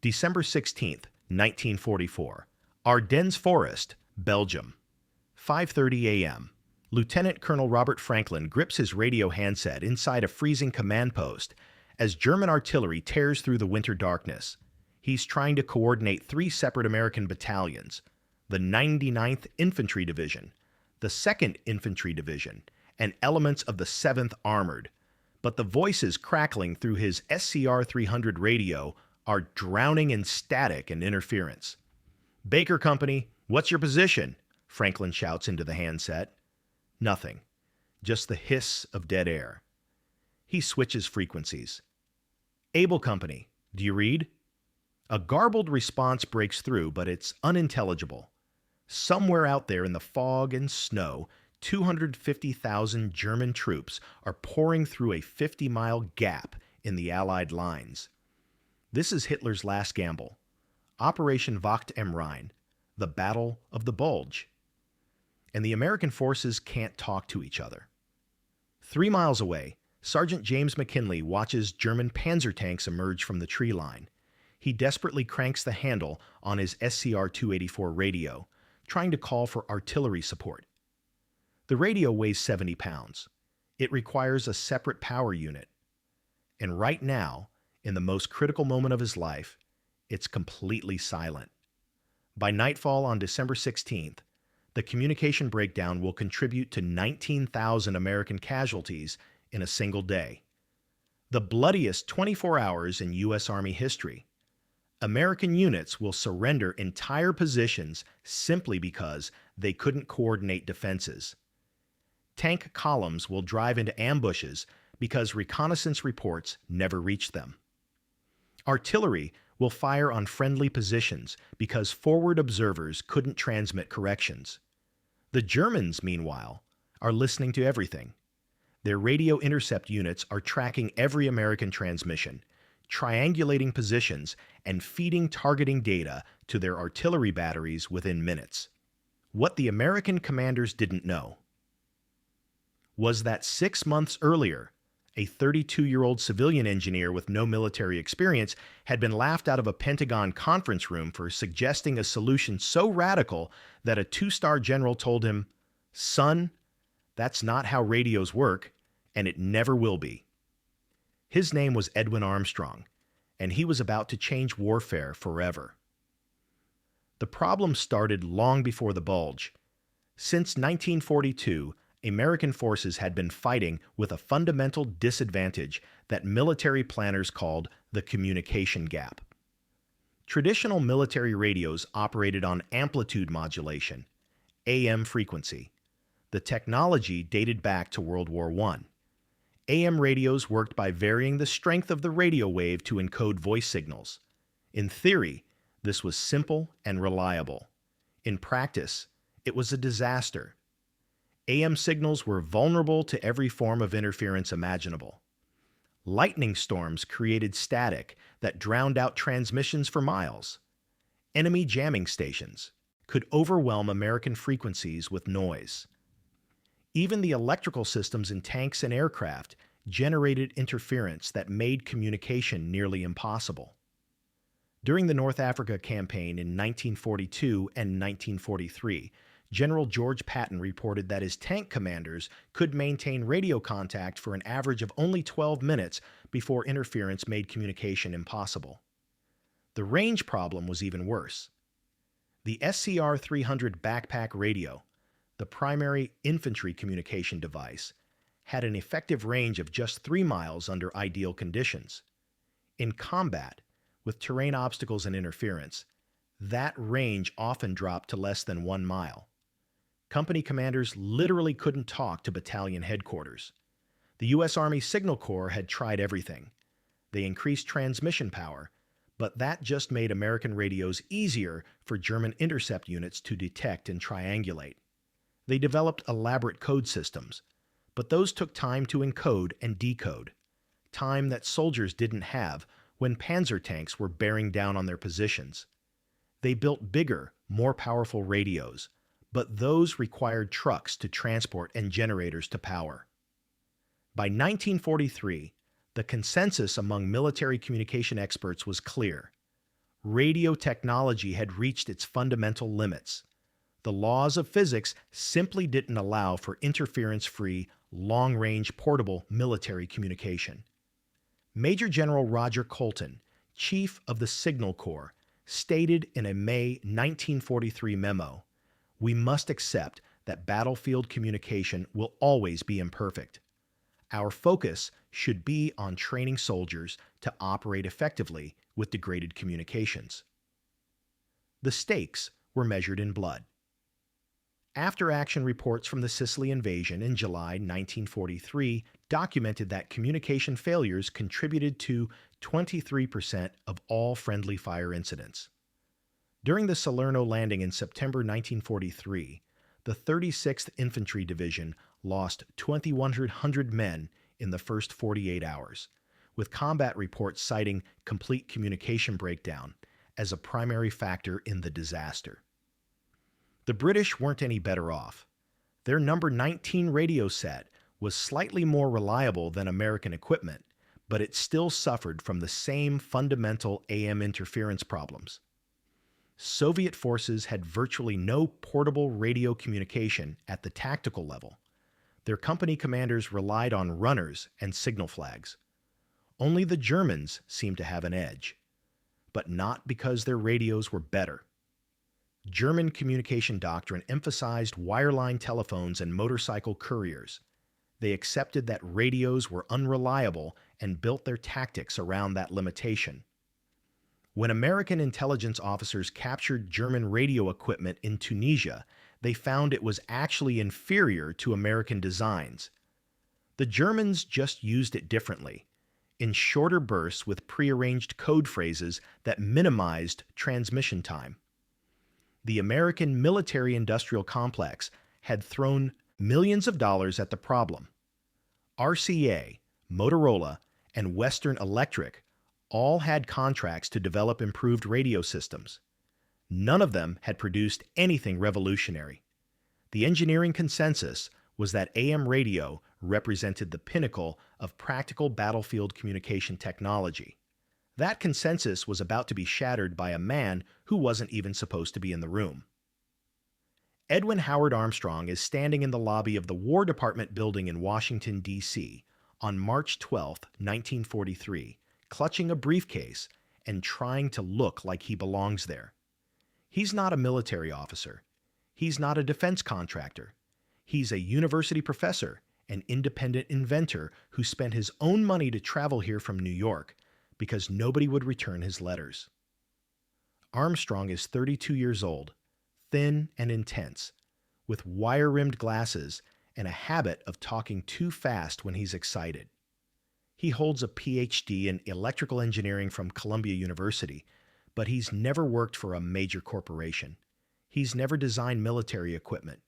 December 16th, 1944. Ardennes Forest, Belgium. 5:30 a.m. Lieutenant Colonel Robert Franklin grips his radio handset inside a freezing command post as German artillery tears through the winter darkness. He's trying to coordinate three separate American battalions: the 99th Infantry Division, the 2nd Infantry Division, and elements of the 7th Armored. But the voices crackling through his SCR 300 radio are drowning in static and interference. "Baker Company, what's your position?" Franklin shouts into the handset. Nothing. Just the hiss of dead air. He switches frequencies. "Able Company, do you read?" A garbled response breaks through, but it's unintelligible. Somewhere out there in the fog and snow, 250,000 German troops are pouring through a 50-mile gap in the Allied lines. This is Hitler's last gamble. Operation Wacht am Rhein, the Battle of the Bulge. And the American forces can't talk to each other. 3 miles away, Sergeant James McKinley watches German Panzer tanks emerge from the tree line. He desperately cranks the handle on his SCR 284 radio, trying to call for artillery support. The radio weighs 70 pounds. It requires a separate power unit. And right now, in the most critical moment of his life, it's completely silent. By nightfall on December 16th, the communication breakdown will contribute to 19,000 American casualties in a single day. The bloodiest 24 hours in U.S. Army history. American units will surrender entire positions simply because they couldn't coordinate defenses. Tank columns will drive into ambushes because reconnaissance reports never reached them. Artillery will fire on friendly positions because forward observers couldn't transmit corrections. The Germans, meanwhile, are listening to everything. Their radio intercept units are tracking every American transmission, triangulating positions, and feeding targeting data to their artillery batteries within minutes. What the American commanders didn't know was that 6 months earlier, a 32-year-old civilian engineer with no military experience had been laughed out of a Pentagon conference room for suggesting a solution so radical that a 2-star general told him, "Son, that's not how radios work, and it never will be." His name was Edwin Armstrong, and he was about to change warfare forever. The problem started long before the Bulge. Since 1942, American forces had been fighting with a fundamental disadvantage that military planners called the communication gap. Traditional military radios operated on amplitude modulation, AM frequency. The technology dated back to World War I. AM radios worked by varying the strength of the radio wave to encode voice signals. In theory, this was simple and reliable. In practice, it was a disaster. AM signals were vulnerable to every form of interference imaginable. Lightning storms created static that drowned out transmissions for miles. Enemy jamming stations could overwhelm American frequencies with noise. Even the electrical systems in tanks and aircraft generated interference that made communication nearly impossible. During the North Africa campaign in 1942 and 1943, General George Patton reported that his tank commanders could maintain radio contact for an average of only 12 minutes before interference made communication impossible. The range problem was even worse. The SCR 300 backpack radio, the primary infantry communication device, had an effective range of just 3 miles under ideal conditions. In combat, with terrain obstacles and interference, that range often dropped to less than 1 mile. Company commanders literally couldn't talk to battalion headquarters. The U.S. Army Signal Corps had tried everything. They increased transmission power, but that just made American radios easier for German intercept units to detect and triangulate. They developed elaborate code systems, but those took time to encode and decode, time that soldiers didn't have when Panzer tanks were bearing down on their positions. They built bigger, more powerful radios, but those required trucks to transport and generators to power. By 1943, the consensus among military communication experts was clear. Radio technology had reached its fundamental limits. The laws of physics simply didn't allow for interference-free, long-range portable military communication. Major General Roger Colton, chief of the Signal Corps, stated in a May 1943 memo, "We must accept that battlefield communication will always be imperfect. Our focus should be on training soldiers to operate effectively with degraded communications." The stakes were measured in blood. After-action reports from the Sicily invasion in July 1943 documented that communication failures contributed to 23% of all friendly fire incidents. During the Salerno landing in September 1943, the 36th Infantry Division lost 2,100 men in the first 48 hours, with combat reports citing complete communication breakdown as a primary factor in the disaster. The British weren't any better off. Their number 19 radio set was slightly more reliable than American equipment, but it still suffered from the same fundamental AM interference problems. Soviet forces had virtually no portable radio communication at the tactical level. Their company commanders relied on runners and signal flags. Only the Germans seemed to have an edge, but not because their radios were better. German communication doctrine emphasized wireline telephones and motorcycle couriers. They accepted that radios were unreliable and built their tactics around that limitation. When American intelligence officers captured German radio equipment in Tunisia, they found it was actually inferior to American designs. The Germans just used it differently, in shorter bursts with prearranged code phrases that minimized transmission time. The American military-industrial complex had thrown millions of dollars at the problem. RCA, Motorola, and Western Electric all had contracts to develop improved radio systems. None of them had produced anything revolutionary. The engineering consensus was that AM radio represented the pinnacle of practical battlefield communication technology. That consensus was about to be shattered by a man who wasn't even supposed to be in the room. Edwin Howard Armstrong is standing in the lobby of the War Department building in Washington, D.C. on March 12, 1943, clutching a briefcase and trying to look like he belongs there. He's not a military officer. He's not a defense contractor. He's a university professor, an independent inventor who spent his own money to travel here from New York because nobody would return his letters. Armstrong is 32 years old, thin and intense, with wire-rimmed glasses and a habit of talking too fast when he's excited. He holds a PhD in electrical engineering from Columbia University, but he's never worked for a major corporation. He's never designed military equipment.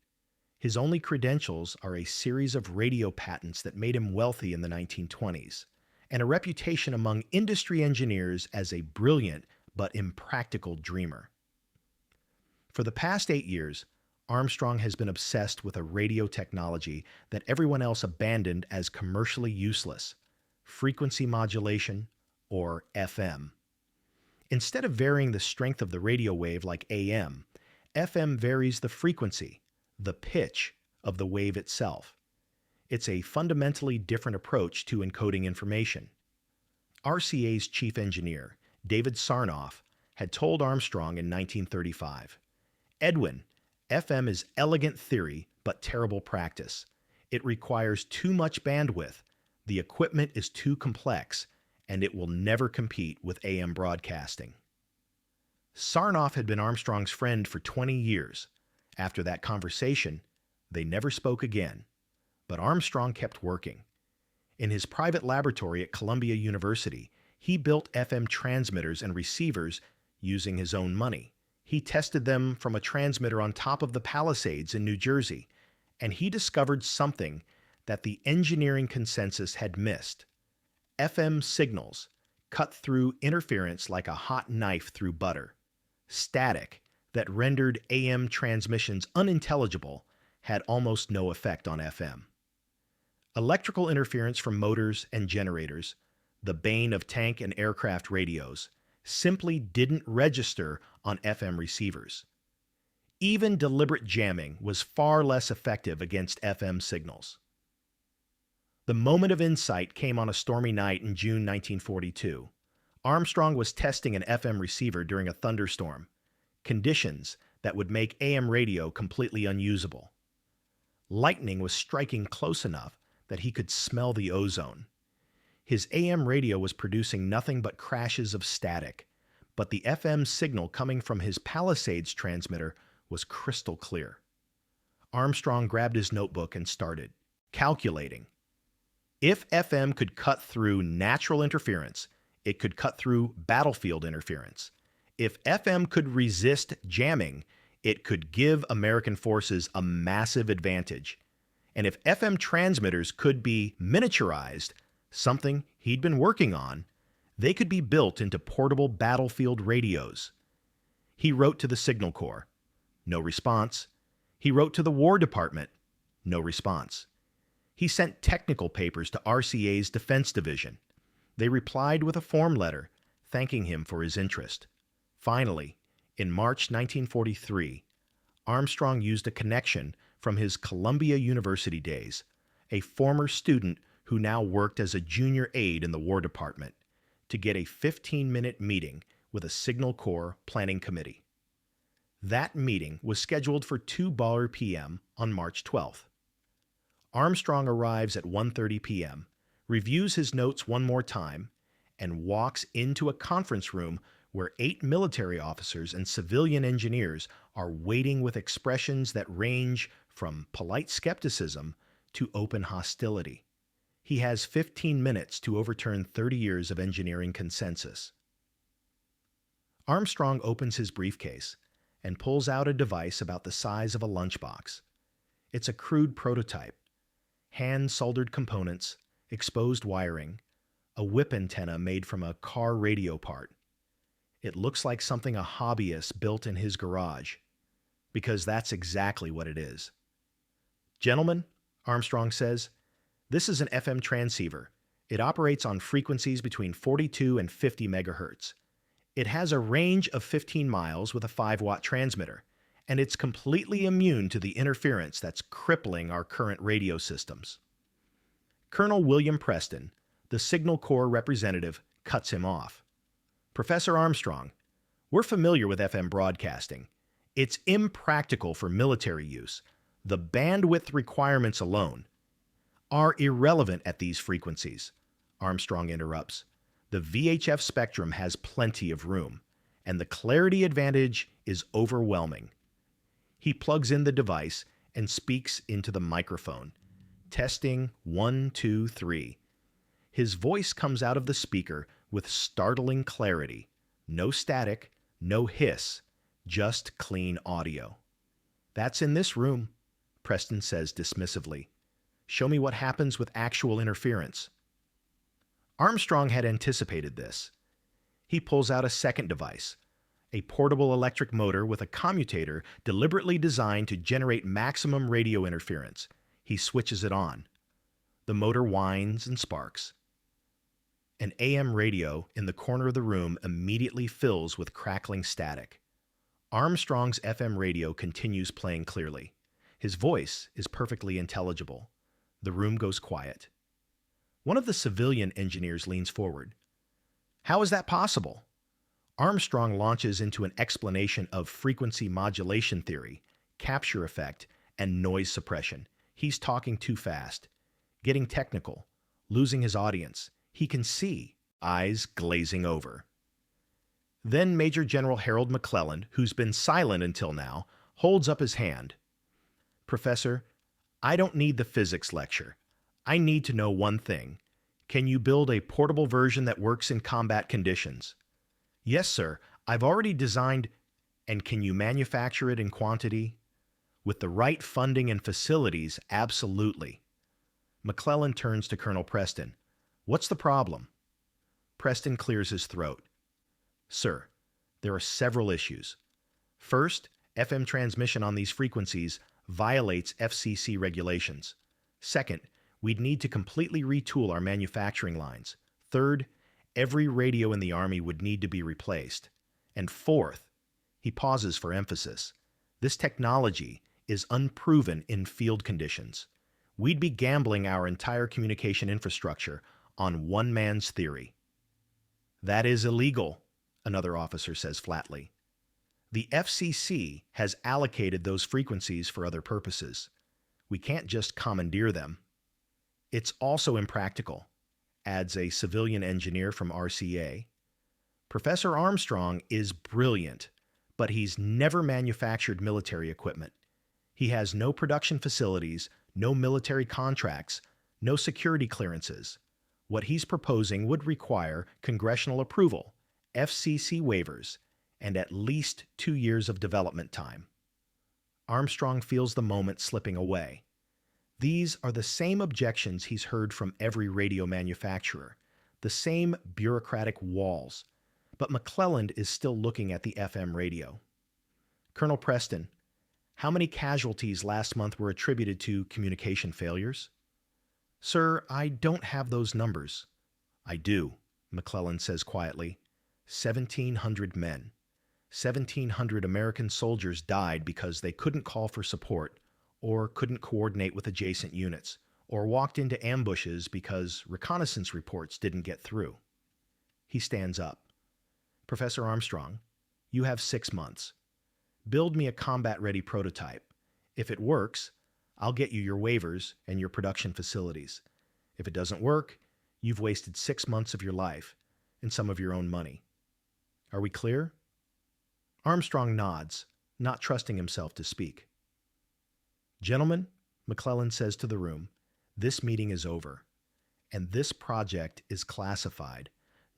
His only credentials are a series of radio patents that made him wealthy in the 1920s, and a reputation among industry engineers as a brilliant but impractical dreamer. For the past 8 years, Armstrong has been obsessed with a radio technology that everyone else abandoned as commercially useless: frequency modulation, or FM. Instead of varying the strength of the radio wave like AM, FM varies the frequency, the pitch, of the wave itself. It's a fundamentally different approach to encoding information. RCA's chief engineer, David Sarnoff, had told Armstrong in 1935, "Edwin, FM is elegant theory but terrible practice. It requires too much bandwidth, the equipment is too complex, and it will never compete with AM broadcasting." Sarnoff had been Armstrong's friend for 20 years. After that conversation, they never spoke again. But Armstrong kept working. In his private laboratory at Columbia University, he built FM transmitters and receivers using his own money. He tested them from a transmitter on top of the Palisades in New Jersey, and he discovered something that the engineering consensus had missed. FM signals cut through interference like a hot knife through butter. Static that rendered AM transmissions unintelligible had almost no effect on FM. Electrical interference from motors and generators, the bane of tank and aircraft radios, simply didn't register on FM receivers. Even deliberate jamming was far less effective against FM signals. The moment of insight came on a stormy night in June 1942. Armstrong was testing an FM receiver during a thunderstorm, conditions that would make AM radio completely unusable. Lightning was striking close enough that he could smell the ozone. His AM radio was producing nothing but crashes of static, but the FM signal coming from his Palisades transmitter was crystal clear. Armstrong grabbed his notebook and started calculating. If FM could cut through natural interference, it could cut through battlefield interference. If FM could resist jamming, it could give American forces a massive advantage. And if FM transmitters could be miniaturized, something he'd been working on, they could be built into portable battlefield radios. He wrote to the Signal Corps. No response. He wrote to the War Department. No response. He sent technical papers to RCA's Defense Division. They replied with a form letter, thanking him for his interest. Finally, in March 1943, Armstrong used a connection from his Columbia University days, a former student who now worked as a junior aide in the War Department, to get a 15-minute meeting with a Signal Corps planning committee. That meeting was scheduled for 2:00 p.m. on March 12th. Armstrong arrives at 1:30 p.m., reviews his notes one more time, and walks into a conference room where 8 military officers and civilian engineers are waiting with expressions that range from polite skepticism to open hostility. He has 15 minutes to overturn 30 years of engineering consensus. Armstrong opens his briefcase and pulls out a device about the size of a lunchbox. It's a crude prototype. Hand-soldered components, exposed wiring, a whip antenna made from a car radio part. It looks like something a hobbyist built in his garage, because that's exactly what it is. Gentlemen, Armstrong says, this is an FM transceiver. It operates on frequencies between 42 and 50 megahertz. It has a range of 15 miles with a 5-watt transmitter, and it's completely immune to the interference that's crippling our current radio systems. Colonel William Preston, the Signal Corps representative, cuts him off. Professor Armstrong, we're familiar with FM broadcasting. It's impractical for military use. The bandwidth requirements alone are irrelevant at these frequencies. Armstrong interrupts. The VHF spectrum has plenty of room, and the clarity advantage is overwhelming. He plugs in the device and speaks into the microphone. Testing 1, 2, 3. His voice comes out of the speaker with startling clarity. No static, no hiss, just clean audio. That's in this room, Preston says dismissively. Show me what happens with actual interference. Armstrong had anticipated this. He pulls out a second device, a portable electric motor with a commutator deliberately designed to generate maximum radio interference. He switches it on. The motor whines and sparks. An AM radio in the corner of the room immediately fills with crackling static. Armstrong's FM radio continues playing clearly. His voice is perfectly intelligible. The room goes quiet. One of the civilian engineers leans forward. How is that possible? Armstrong launches into an explanation of frequency modulation theory, capture effect, and noise suppression. He's talking too fast, getting technical, losing his audience. He can see, eyes glazing over. Then Major General Harold McClellan, who's been silent until now, holds up his hand. Professor, I don't need the physics lecture. I need to know one thing. Can you build a portable version that works in combat conditions? Yes, sir. I've already designed. And can you manufacture it in quantity? With the right funding and facilities, absolutely. McClellan turns to Colonel Preston. What's the problem? Preston clears his throat. Sir, there are several issues. First, FM transmission on these frequencies violates FCC regulations. Second, we'd need to completely retool our manufacturing lines. Third, every radio in the Army would need to be replaced. And fourth, he pauses for emphasis, this technology is unproven in field conditions. We'd be gambling our entire communication infrastructure on one man's theory. That is illegal, another officer says flatly. The FCC has allocated those frequencies for other purposes. We can't just commandeer them. It's also impractical, adds a civilian engineer from RCA. Professor Armstrong is brilliant, but he's never manufactured military equipment. He has no production facilities, no military contracts, no security clearances. What he's proposing would require congressional approval, FCC waivers, and at least 2 years of development time. Armstrong feels the moment slipping away. These are the same objections he's heard from every radio manufacturer, the same bureaucratic walls. But McClelland is still looking at the FM radio. Colonel Preston, how many casualties last month were attributed to communication failures? Sir, I don't have those numbers. I do, McClelland says quietly. 1,700 men. 1,700 American soldiers died because they couldn't call for support, or couldn't coordinate with adjacent units, or walked into ambushes because reconnaissance reports didn't get through. He stands up. Professor Armstrong, you have 6 months. Build me a combat-ready prototype. If it works, I'll get you your waivers and your production facilities. If it doesn't work, you've wasted 6 months of your life and some of your own money. Are we clear? Armstrong nods, not trusting himself to speak. Gentlemen, McClelland says to the room, this meeting is over, and this project is classified.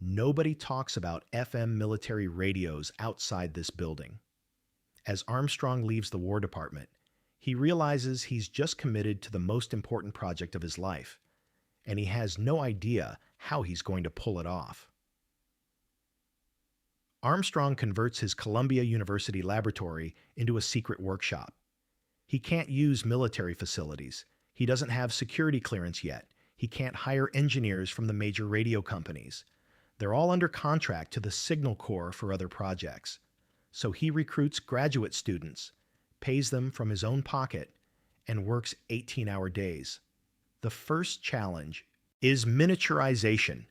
Nobody talks about FM military radios outside this building. As Armstrong leaves the War Department, he realizes he's just committed to the most important project of his life, and he has no idea how he's going to pull it off. Armstrong converts his Columbia University laboratory into a secret workshop. He can't use military facilities. He doesn't have security clearance yet. He can't hire engineers from the major radio companies. They're all under contract to the Signal Corps for other projects. So he recruits graduate students, pays them from his own pocket, and works 18-hour days. The first challenge is miniaturization.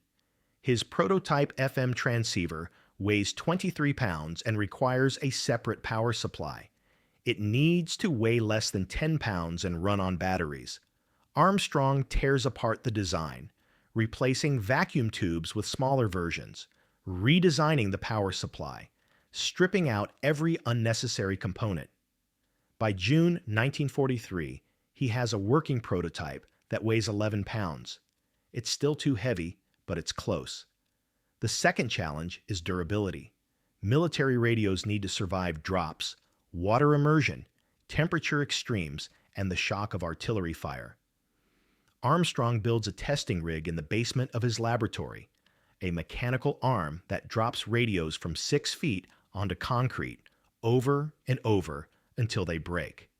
His prototype FM transceiver weighs 23 pounds and requires a separate power supply. It needs to weigh less than 10 pounds and run on batteries. Armstrong tears apart the design, replacing vacuum tubes with smaller versions, redesigning the power supply, stripping out every unnecessary component. By June 1943, he has a working prototype that weighs 11 pounds. It's still too heavy, but it's close. The second challenge is durability. Military radios need to survive drops, water immersion, temperature extremes, and the shock of artillery fire. Armstrong builds a testing rig in the basement of his laboratory, a mechanical arm that drops radios from 6 feet onto concrete over and over until they break.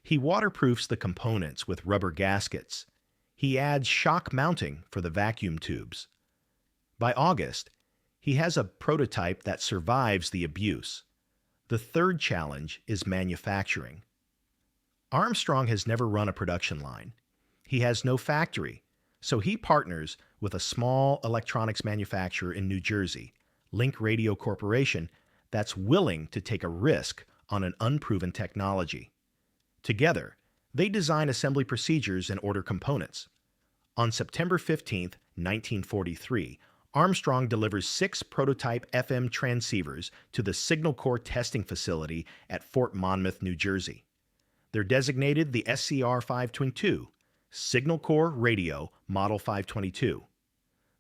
He waterproofs the components with rubber gaskets. He adds shock mounting for the vacuum tubes. By August, he has a prototype that survives the abuse. The third challenge is manufacturing. Armstrong has never run a production line. He has no factory, so he partners with a small electronics manufacturer in New Jersey, Link Radio Corporation, that's willing to take a risk on an unproven technology. Together, they design assembly procedures and order components. On September 15, 1943, Armstrong delivers 6 prototype FM transceivers to the Signal Corps testing facility at Fort Monmouth, New Jersey. They're designated the SCR 522, Signal Corps Radio Model 522.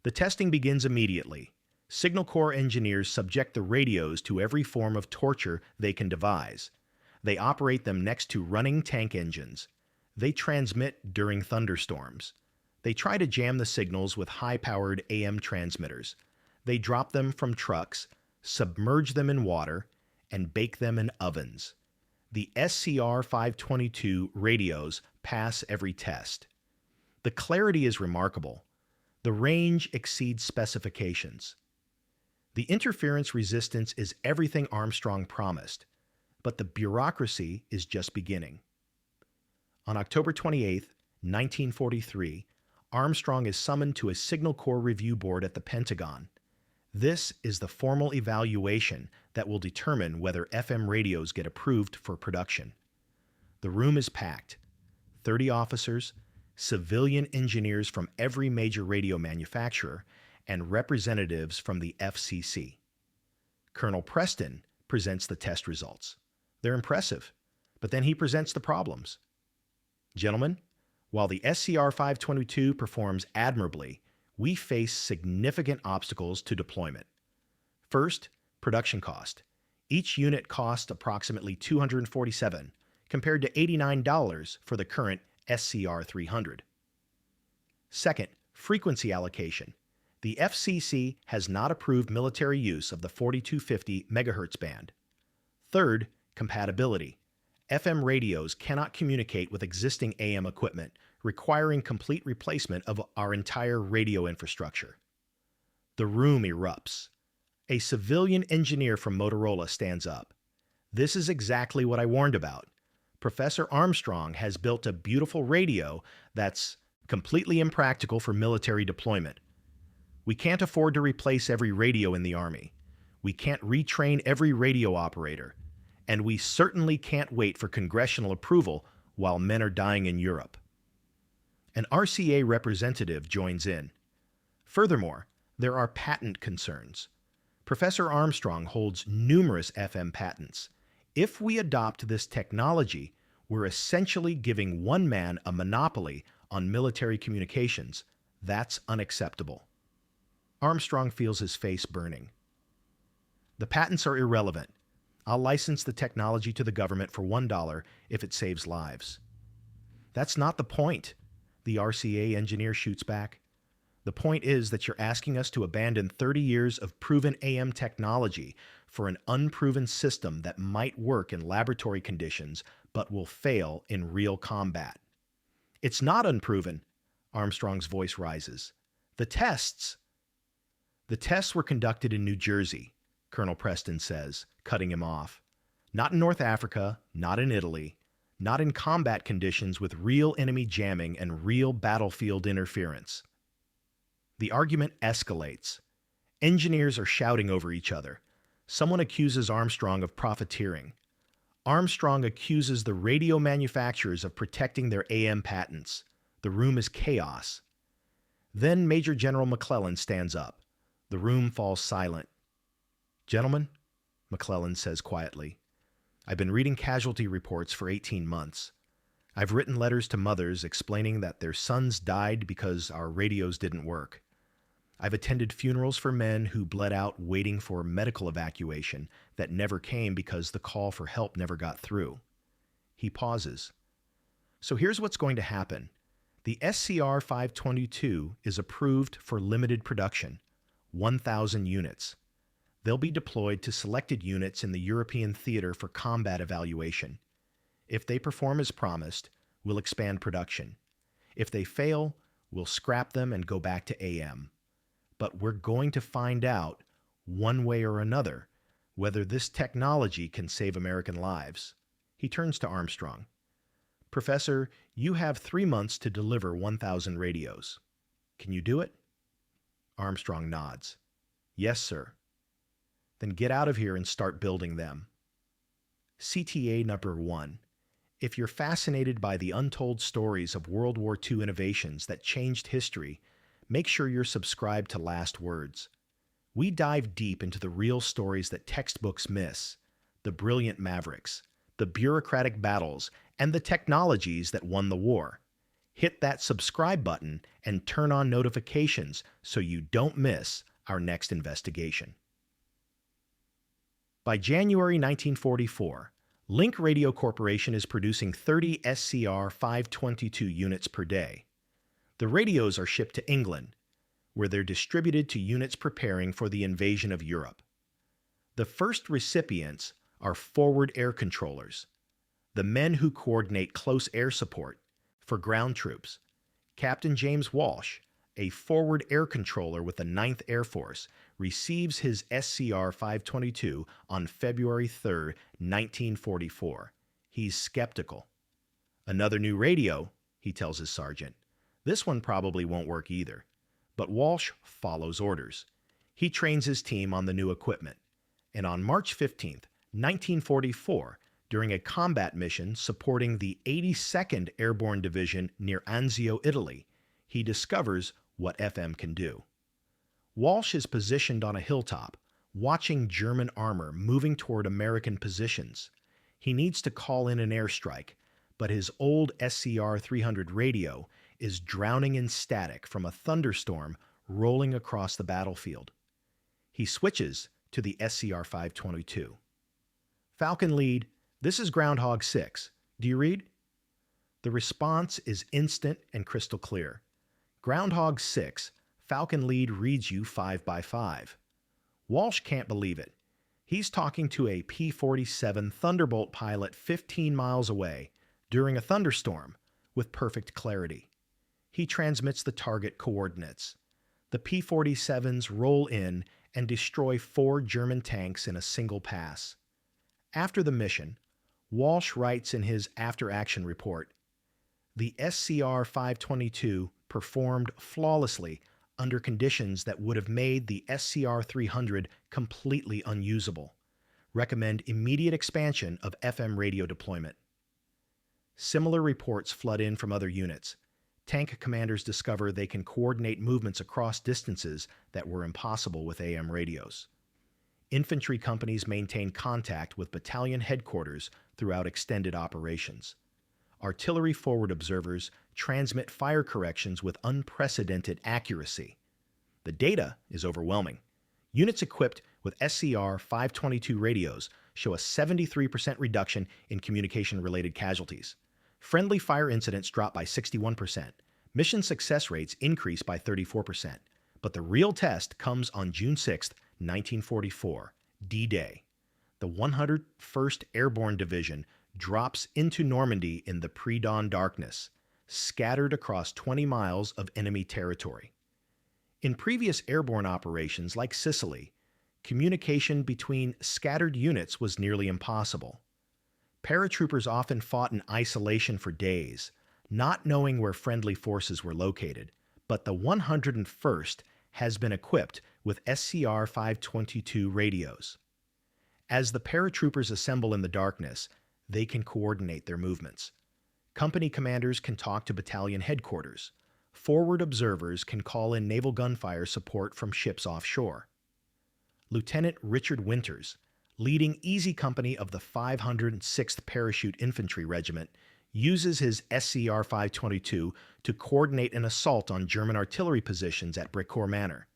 The testing begins immediately. Signal Corps engineers subject the radios to every form of torture they can devise. They operate them next to running tank engines. They transmit during thunderstorms. They try to jam the signals with high-powered AM transmitters. They drop them from trucks, submerge them in water, and bake them in ovens. The SCR 522 radios pass every test. The clarity is remarkable. The range exceeds specifications. The interference resistance is everything Armstrong promised, but the bureaucracy is just beginning. On October 28, 1943, Armstrong is summoned to a Signal Corps review board at the Pentagon. This is the formal evaluation that will determine whether FM radios get approved for production. The room is packed. 30 officers, civilian engineers from every major radio manufacturer, and representatives from the FCC. Colonel Preston presents the test results. They're impressive, but then he presents the problems. Gentlemen, while the SCR-522 performs admirably, we face significant obstacles to deployment. First, production cost. Each unit costs approximately $247, compared to $89 for the current SCR-300. Second, frequency allocation. The FCC has not approved military use of the 4250 MHz band. Third, compatibility. FM radios cannot communicate with existing AM equipment, requiring complete replacement of our entire radio infrastructure. The room erupts. A civilian engineer from Motorola stands up. This is exactly what I warned about. Professor Armstrong has built a beautiful radio that's completely impractical for military deployment. We can't afford to replace every radio in the Army. We can't retrain every radio operator. And we certainly can't wait for congressional approval while men are dying in Europe. An RCA representative joins in. Furthermore, there are patent concerns. Professor Armstrong holds numerous FM patents. If we adopt this technology, we're essentially giving one man a monopoly on military communications. That's unacceptable. Armstrong feels his face burning. The patents are irrelevant. I'll license the technology to the government for $1 if it saves lives. That's not the point, the RCA engineer shoots back. The point is that you're asking us to abandon 30 years of proven AM technology for an unproven system that might work in laboratory conditions but will fail in real combat. It's not unproven, Armstrong's voice rises. The tests were conducted in New Jersey, Colonel Preston says, cutting him off. Not in North Africa, not in Italy, not in combat conditions with real enemy jamming and real battlefield interference. The argument escalates. Engineers are shouting over each other. Someone accuses Armstrong of profiteering. Armstrong accuses the radio manufacturers of protecting their AM patents. The room is chaos. Then Major General McClellan stands up. The room falls silent. Gentlemen, McClellan says quietly, I've been reading casualty reports for 18 months. I've written letters to mothers explaining that their sons died because our radios didn't work. I've attended funerals for men who bled out waiting for medical evacuation that never came because the call for help never got through. He pauses. So here's what's going to happen. The SCR-522 is approved for limited production, 1,000 units. They'll be deployed to selected units in the European theater for combat evaluation. If they perform as promised, we'll expand production. If they fail, we'll scrap them and go back to AM. But we're going to find out, one way or another, whether this technology can save American lives. He turns to Armstrong. Professor, you have 3 months to deliver 1,000 radios. Can you do it? Armstrong nods. Yes, sir. Then get out of here and start building them. CTA number 1. If you're fascinated by the untold stories of World War II innovations that changed history, make sure you're subscribed to Last Words. We dive deep into the real stories that textbooks miss, the brilliant mavericks, the bureaucratic battles, and the technologies that won the war. Hit that subscribe button and turn on notifications so you don't miss our next investigation. By January 1944, Link Radio Corporation is producing 30 SCR-522 units per day. The radios are shipped to England, where they're distributed to units preparing for the invasion of Europe. The first recipients are forward air controllers, the men who coordinate close air support for ground troops. Captain James Walsh, a forward air controller with the 9th Air Force, receives his SCR-522 on February 3, 1944. He's skeptical. Another new radio, he tells his sergeant. This one probably won't work either. But Walsh follows orders. He trains his team on the new equipment. And on March 15, 1944, during a combat mission supporting the 82nd Airborne Division near Anzio, Italy, he discovers what FM can do. Walsh is positioned on a hilltop, watching German armor moving toward American positions. He needs to call in an airstrike, but his old SCR-300 radio is drowning in static from a thunderstorm rolling across the battlefield. He switches to the SCR-522. Falcon lead, this is Groundhog 6. Do you read? The response is instant and crystal clear. Groundhog 6, Falcon lead reads you 5 by 5. Walsh can't believe it. He's talking to a P-47 Thunderbolt pilot 15 miles away during a thunderstorm with perfect clarity. He transmits the target coordinates. The P-47s roll in and destroy 4 German tanks in a single pass. After the mission, Walsh writes in his after-action report, "The SCR-522 performed flawlessly under conditions that would have made the SCR-300 completely unusable. Recommend immediate expansion of FM radio deployment." Similar reports flood in from other units. Tank commanders discover they can coordinate movements across distances that were impossible with AM radios. Infantry companies maintain contact with battalion headquarters throughout extended operations. Artillery forward observers transmit fire corrections with unprecedented accuracy. The data is overwhelming. Units equipped with SCR-522 radios show a 73% reduction in communication-related casualties. Friendly fire incidents drop by 61%. Mission success rates increase by 34%. But the real test comes on June 6, 1944, D-Day. The 101st Airborne Division drops into Normandy in the pre-dawn darkness, scattered across 20 miles of enemy territory. In previous airborne operations like Sicily, communication between scattered units was nearly impossible. Paratroopers often fought in isolation for days, not knowing where friendly forces were located, but the 101st has been equipped with SCR-522 radios. As the paratroopers assemble in the darkness, they can coordinate their movements. Company commanders can talk to battalion headquarters. Forward observers can call in naval gunfire support from ships offshore. Lieutenant Richard Winters, leading Easy Company of the 506th Parachute Infantry Regiment, uses his SCR-522 to coordinate an assault on German artillery positions at Bricourt Manor.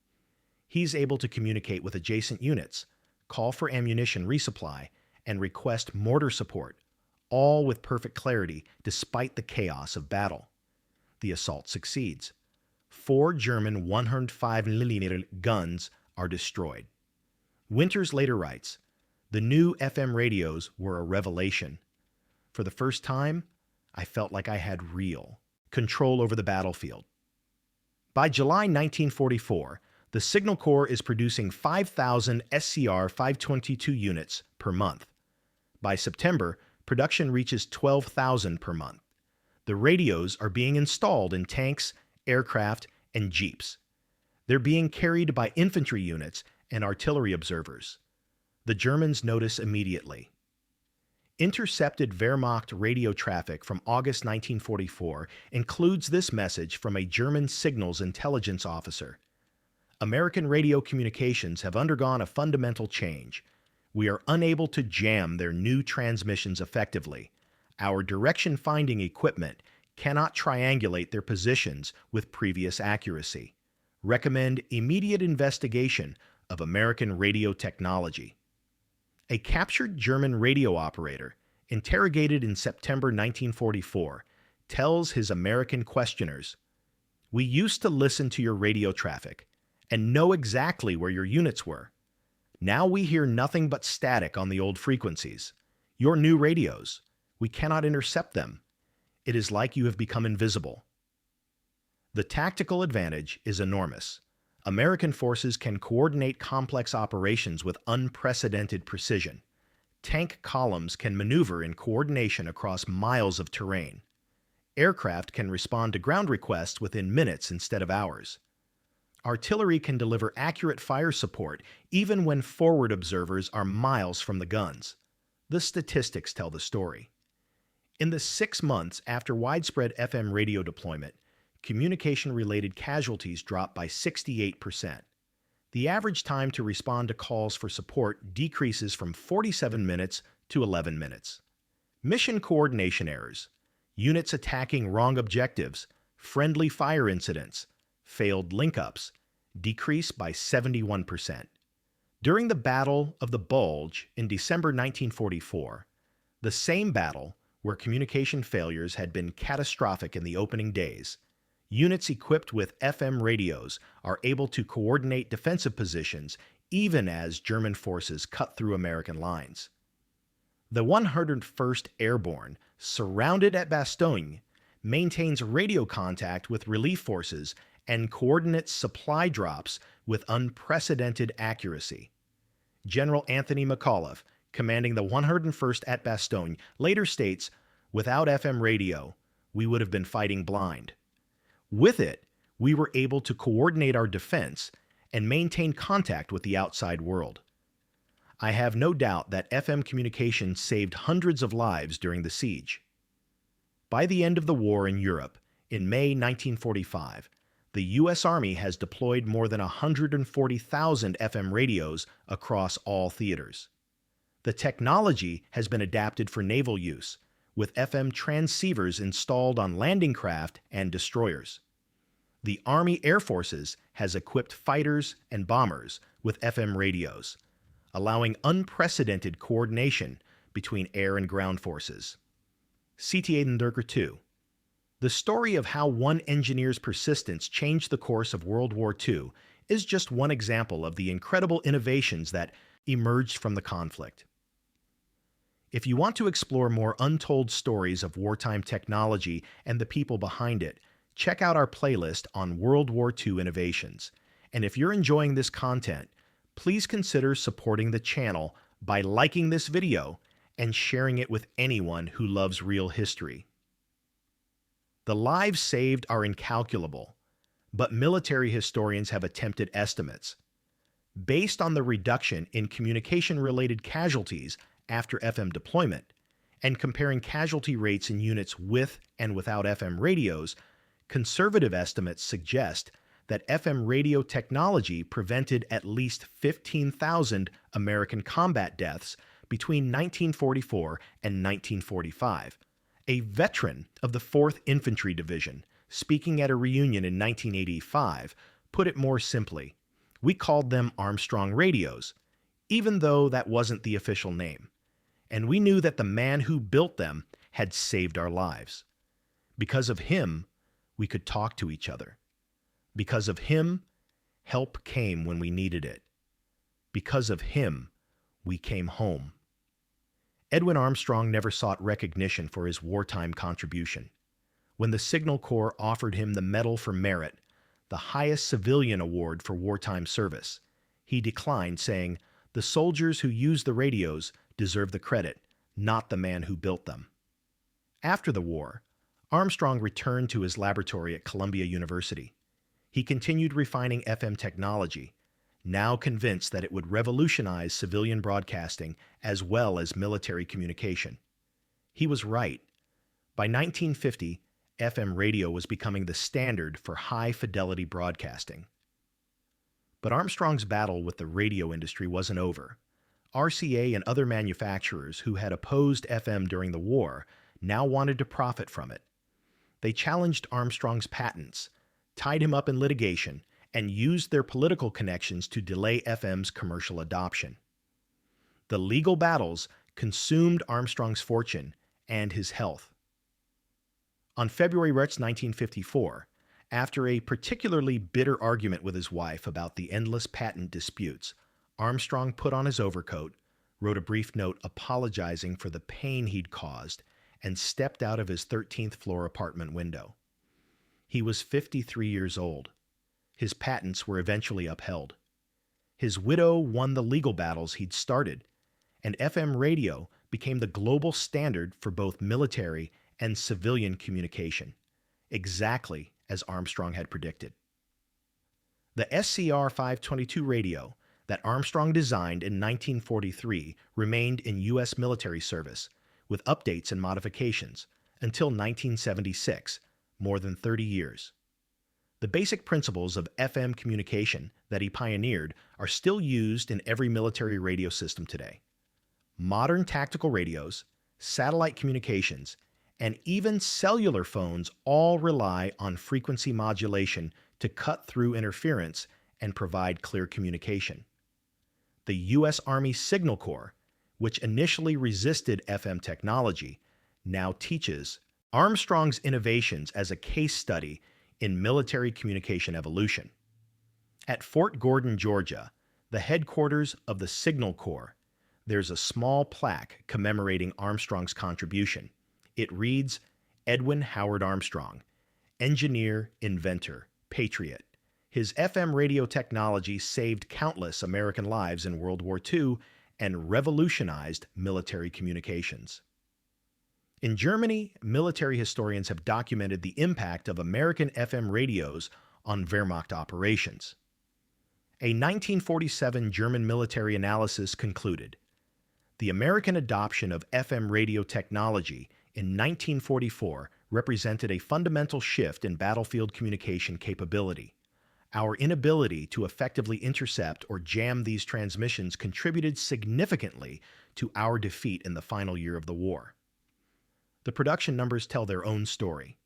He's able to communicate with adjacent units, call for ammunition resupply, and request mortar support, all with perfect clarity despite the chaos of battle. The assault succeeds. 4 German 105mm guns are destroyed. Winters later writes, "The new FM radios were a revelation. For the first time, I felt like I had real control over the battlefield." By July 1944, the Signal Corps is producing 5,000 SCR-522 units per month. By September, production reaches 12,000 per month. The radios are being installed in tanks, aircraft, and jeeps. They're being carried by infantry units and artillery observers. The Germans notice immediately. Intercepted Wehrmacht radio traffic from August 1944 includes this message from a German signals intelligence officer. "American radio communications have undergone a fundamental change. We are unable to jam their new transmissions effectively. Our direction-finding equipment cannot triangulate their positions with previous accuracy. Recommend immediate investigation of American radio technology." A captured German radio operator, interrogated in September 1944, tells his American questioners, "We used to listen to your radio traffic and know exactly where your units were. Now we hear nothing but static on the old frequencies. Your new radios, we cannot intercept them. It is like you have become invisible." The tactical advantage is enormous. American forces can coordinate complex operations with unprecedented precision. Tank columns can maneuver in coordination across miles of terrain. Aircraft can respond to ground requests within minutes instead of hours. Artillery can deliver accurate fire support even when forward observers are miles from the guns. The statistics tell the story. In the 6 months after widespread FM radio deployment, communication-related casualties dropped by 68%. The average time to respond to calls for support decreases from 47 minutes to 11 minutes. Mission coordination errors, units attacking wrong objectives, friendly fire incidents, failed link-ups, decreased by 71%. During the Battle of the Bulge in December 1944, the same battle where communication failures had been catastrophic in the opening days, units equipped with FM radios are able to coordinate defensive positions even as German forces cut through American lines. The 101st Airborne, surrounded at Bastogne, maintains radio contact with relief forces and coordinates supply drops with unprecedented accuracy. General Anthony McAuliffe, commanding the 101st at Bastogne, later states, "Without FM radio, we would have been fighting blind. With it, we were able to coordinate our defense and maintain contact with the outside world." I have no doubt that FM communication saved hundreds of lives during the siege. By the end of the war in Europe, in May 1945, the U.S. Army has deployed more than 140,000 FM radios across all theaters. The technology has been adapted for naval use, with FM transceivers installed on landing craft and destroyers. The Army Air Forces has equipped fighters and bombers with FM radios, allowing unprecedented coordination between air and ground forces. CT-Adenderker II. The story of how one engineer's persistence changed the course of World War II is just one example of the incredible innovations that emerged from the conflict. If you want to explore more untold stories of wartime technology and the people behind it, check out our playlist on World War II innovations. And if you're enjoying this content, please consider supporting the channel by liking this video and sharing it with anyone who loves real history. The lives saved are incalculable, but military historians have attempted estimates. Based on the reduction in communication-related casualties after FM deployment, and comparing casualty rates in units with and without FM radios, conservative estimates suggest that FM radio technology prevented at least 15,000 American combat deaths between 1944 and 1945. A veteran of the 4th Infantry Division, speaking at a reunion in 1985, put it more simply: "We called them Armstrong radios, even though that wasn't the official name. And we knew that the man who built them had saved our lives. Because of him, we could talk to each other. Because of him, help came when we needed it. Because of him, we came home." Edwin Armstrong never sought recognition for his wartime contribution. When the Signal Corps offered him the Medal for Merit, the highest civilian award for wartime service, he declined, saying, "The soldiers who use the radios deserve the credit, not the man who built them." After the war, Armstrong returned to his laboratory at Columbia University. He continued refining FM technology, now convinced that it would revolutionize civilian broadcasting as well as military communication. He was right. By 1950, FM radio was becoming the standard for high-fidelity broadcasting. But Armstrong's battle with the radio industry wasn't over. RCA and other manufacturers who had opposed FM during the war now wanted to profit from it. They challenged Armstrong's patents, tied him up in litigation, and used their political connections to delay FM's commercial adoption. The legal battles consumed Armstrong's fortune and his health. On February 1954, after a particularly bitter argument with his wife about the endless patent disputes, Armstrong put on his overcoat, wrote a brief note apologizing for the pain he'd caused, and stepped out of his 13th floor apartment window. He was 53 years old. His patents were eventually upheld. His widow won the legal battles he'd started, and FM radio became the global standard for both military and civilian communication, exactly as Armstrong had predicted. The SCR-522 radio that Armstrong designed in 1943 remained in U.S. military service, with updates and modifications, until 1976, more than 30 years. The basic principles of FM communication that he pioneered are still used in every military radio system today. Modern tactical radios, satellite communications, and even cellular phones all rely on frequency modulation to cut through interference and provide clear communication. The U.S. Army Signal Corps, which initially resisted FM technology, now teaches Armstrong's innovations as a case study in military communication evolution. At Fort Gordon, Georgia, the headquarters of the Signal Corps, there's a small plaque commemorating Armstrong's contribution. It reads, Edwin Howard Armstrong, engineer, inventor, patriot. His FM radio technology saved countless American lives in World War II and revolutionized military communications. In Germany, military historians have documented the impact of American FM radios on Wehrmacht operations. A 1947 German military analysis concluded, the American adoption of FM radio technology in 1944 represented a fundamental shift in battlefield communication capability. Our inability to effectively intercept or jam these transmissions contributed significantly to our defeat in the final year of the war. The production numbers tell their own story.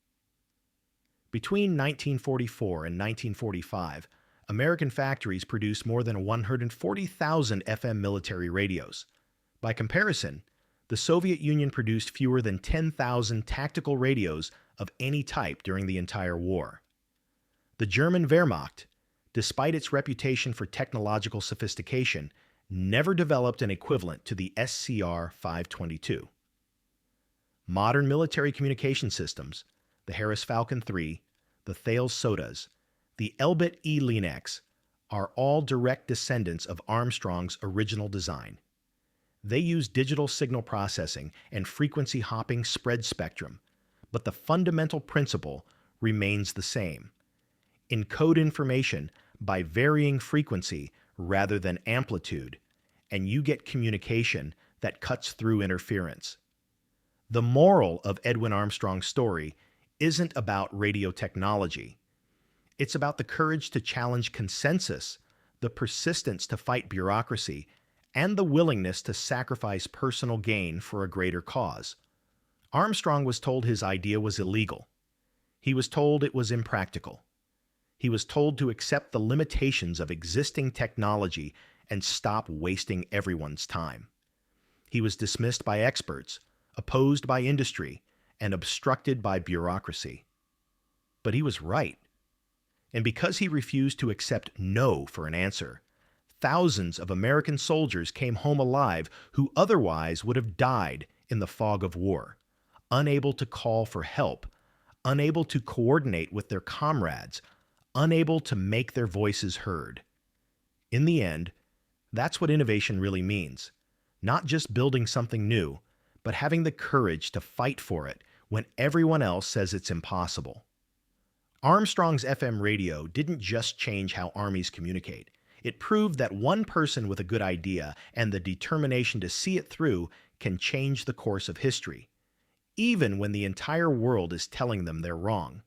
Between 1944 and 1945, American factories produced more than 140,000 FM military radios. By comparison, the Soviet Union produced fewer than 10,000 tactical radios of any type during the entire war. The German Wehrmacht, despite its reputation for technological sophistication, never developed an equivalent to the SCR-522. Modern military communication systems, the Harris Falcon III, the Thales Sodas, the Elbit E-Linux, are all direct descendants of Armstrong's original design. They use digital signal processing and frequency hopping spread spectrum, but the fundamental principle remains the same. Encode information by varying frequency rather than amplitude, and you get communication that cuts through interference. The moral of Edwin Armstrong's story isn't about radio technology. It's about the courage to challenge consensus, the persistence to fight bureaucracy, and the willingness to sacrifice personal gain for a greater cause. Armstrong was told his idea was illegal. He was told it was impractical. He was told to accept the limitations of existing technology and stop wasting everyone's time. He was dismissed by experts, opposed by industry, and obstructed by bureaucracy. But he was right. And because he refused to accept no for an answer, thousands of American soldiers came home alive who otherwise would have died in the fog of war, unable to call for help, unable to coordinate with their comrades, unable to make their voices heard. In the end, that's what innovation really means. Not just building something new, but having the courage to fight for it when everyone else says it's impossible. Armstrong's FM radio didn't just change how armies communicate. It proved that one person with a good idea and the determination to see it through can change the course of history, even when the entire world is telling them they're wrong.